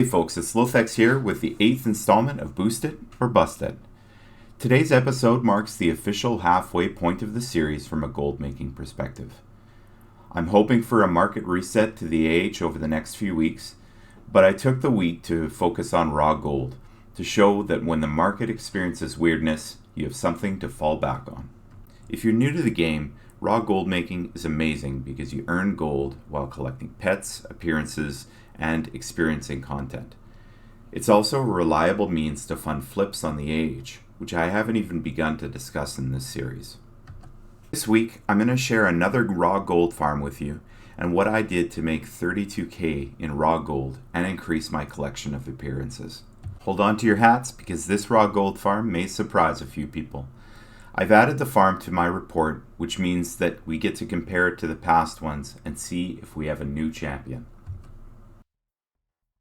Hey folks, it's Lothex here with the 8th installment of Boost It or Bust It. Today's episode marks the official halfway point of the series from a gold making perspective. I'm hoping for a market reset to the AH over the next few weeks, but I took the week to focus on raw gold to show that when the market experiences weirdness, you have something to fall back on. If you're new to the game, raw gold making is amazing because you earn gold while collecting pets, appearances, and experiencing content. It's also a reliable means to fund flips on the AH, which I haven't even begun to discuss in this series. This week, I'm going to share another raw gold farm with you and what I did to make 32k in raw gold and increase my collection of appearances. Hold on to your hats because this raw gold farm may surprise a few people. I've added the farm to my report, which means that we get to compare it to the past ones and see if we have a new champion.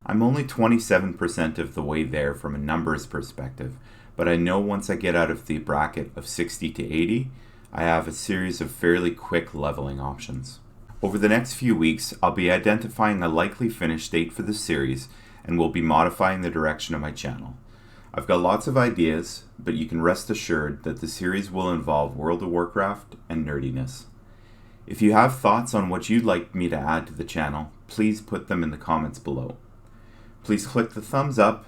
I'm only 27% of the way there from a numbers perspective, but I know once I get out of the bracket of 60 to 80, I have a series of fairly quick leveling options. Over the next few weeks, I'll be identifying a likely finish date for the series and will be modifying the direction of my channel. I've got lots of ideas, but you can rest assured that the series will involve World of Warcraft and nerdiness. If you have thoughts on what you'd like me to add to the channel, please put them in the comments below. Please click the thumbs up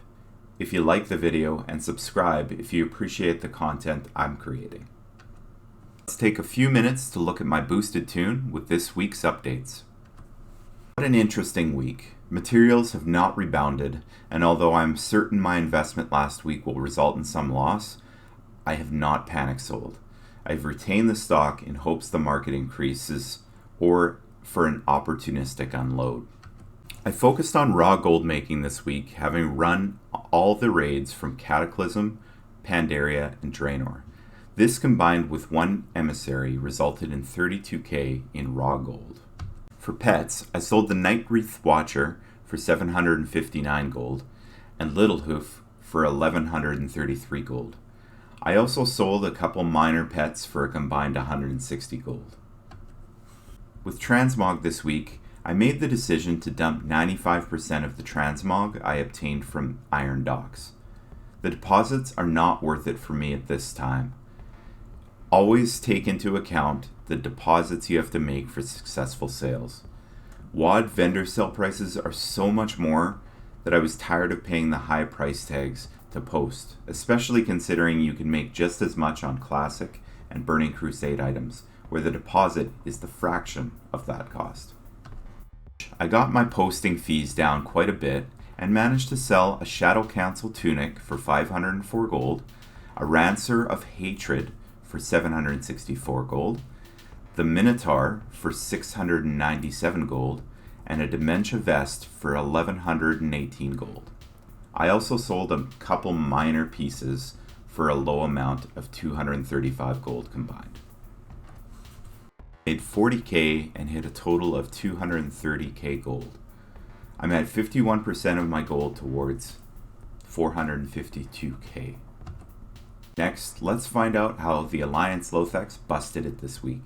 if you like the video and subscribe if you appreciate the content I'm creating. Let's take a few minutes to look at my boosted tune with this week's updates. What an interesting week. Materials have not rebounded, and although I'm certain my investment last week will result in some loss, I have not panic sold. I've retained the stock in hopes the market increases or for an opportunistic unload. I focused on raw gold making this week, having run all the raids from Cataclysm, Pandaria, and Draenor. This combined with one emissary resulted in 32k in raw gold. For pets, I sold the Nightwreath Watcher for 759 gold and Littlehoof for 1133 gold. I also sold a couple minor pets for a combined 160 gold. With Transmog this week, I made the decision to dump 95% of the Transmog I obtained from Iron Docks. The deposits are not worth it for me at this time. Always take into account the deposits you have to make for successful sales. WOD vendor sale prices are so much more that I was tired of paying the high price tags to post, especially considering you can make just as much on Classic and Burning Crusade items, where the deposit is the fraction of that cost. I got my posting fees down quite a bit and managed to sell a Shadow Council tunic for 504 gold, a Rancer of Hatred for 764 gold, the Minotaur for 697 gold, and a Dementia vest for 1118 gold. I also sold a couple minor pieces for a low amount of 235 gold combined. Made 40k and hit a total of 230k gold. I'm at 51% of my goal towards 452k. Next, let's find out how the Alliance Lothex busted it this week.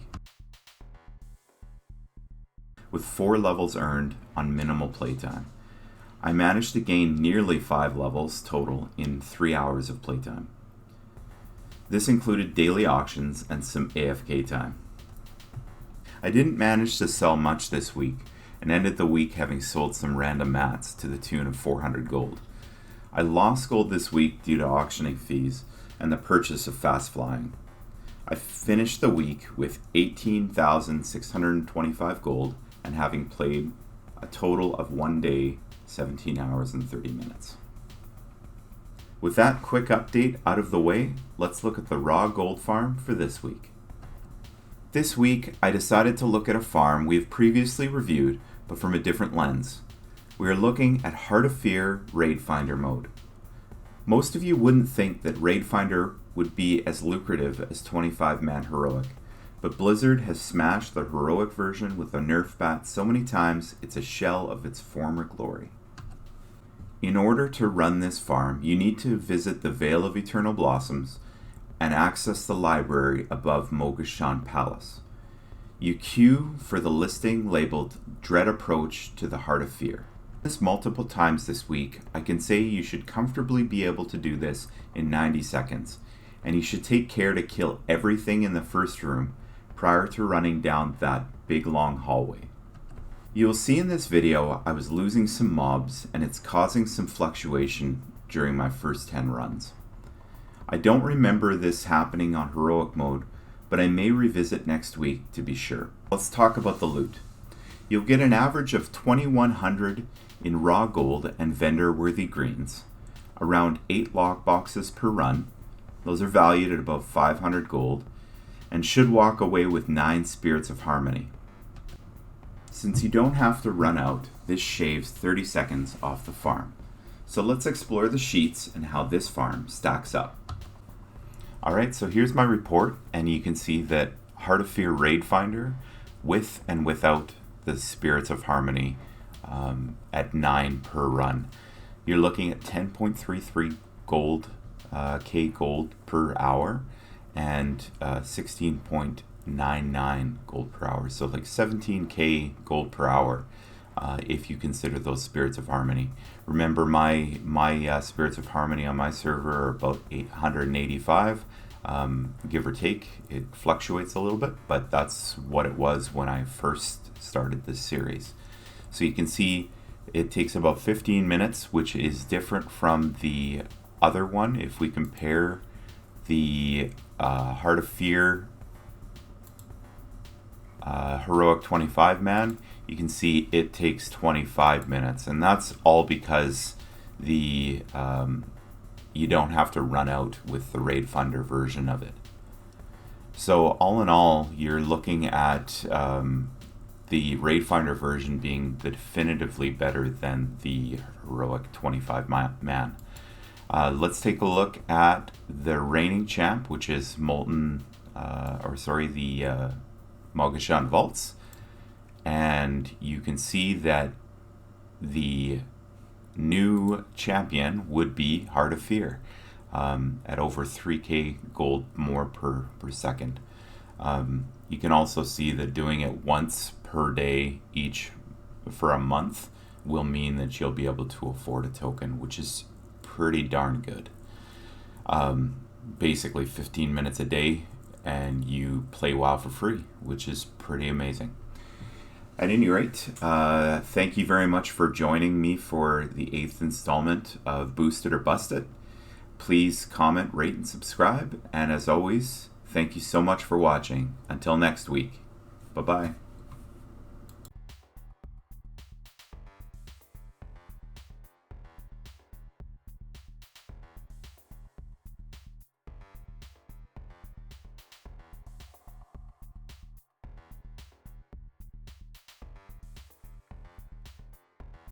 With 4 levels earned on minimal playtime, I managed to gain nearly 5 levels total in 3 hours of playtime. This included daily auctions and some AFK time. I didn't manage to sell much this week and ended the week having sold some random mats to the tune of 400 gold. I lost gold this week due to auctioning fees and the purchase of fast flying. I finished the week with 18,625 gold and having played a total of 1 day, 17 hours and 30 minutes. With that quick update out of the way, let's look at the raw gold farm for this week. This week, I decided to look at a farm we have previously reviewed, but from a different lens. We are looking at Heart of Fear Raid Finder mode. Most of you wouldn't think that Raid Finder would be as lucrative as 25-man Heroic, but Blizzard has smashed the Heroic version with a nerf bat so many times it's a shell of its former glory. In order to run this farm, you need to visit the Vale of Eternal Blossoms and access the library above Mogashan Palace. You queue for the listing labeled Dread Approach to the Heart of Fear. This multiple times this week, I can say you should comfortably be able to do this in 90 seconds, and you should take care to kill everything in the first room prior to running down that big long hallway. You will see in this video I was losing some mobs and it's causing some fluctuation during my first 10 runs. I don't remember this happening on heroic mode, but I may revisit next week to be sure. Let's talk about the loot. You'll get an average of 2100 in raw gold and vendor worthy greens, around 8 lockboxes per run. Those are valued at about 500 gold, and should walk away with 9 spirits of harmony. Since you don't have to run out, this shaves 30 seconds off the farm. So let's explore the sheets and how this farm stacks up. Alright, so here's my report, and you can see that Heart of Fear Raid Finder, with and without the Spirits of Harmony, at 9 per run. You're looking at 10.33 gold, K gold per hour, and 16.99 gold per hour. So like 17K gold per hour, if you consider those Spirits of Harmony. Remember, my Spirits of Harmony on my server are about 885, give or take. It fluctuates a little bit, but that's what it was when I first started this series. So you can see it takes about 15 minutes, which is different from the other one. If we compare the Heart of Fear Heroic 25 man, you can see it takes 25 minutes, and that's all because the you don't have to run out with the Raid Finder version of it. So all in all, you're looking at the Raid Finder version being definitively better than the Heroic 25 man. Let's take a look at the reigning champ, which is the Mogashan Vaults, and you can see that the new champion would be Heart of Fear, at over 3k gold more per second. You can also see that doing it once per day each for a month will mean that you'll be able to afford a token, which is pretty darn good. Basically 15 minutes a day and you play WoW for free, which is pretty amazing. At any rate, thank you very much for joining me for the 8th installment of Boosted or Busted. Please comment, rate, and subscribe. And as always, thank you so much for watching. Until next week, bye-bye.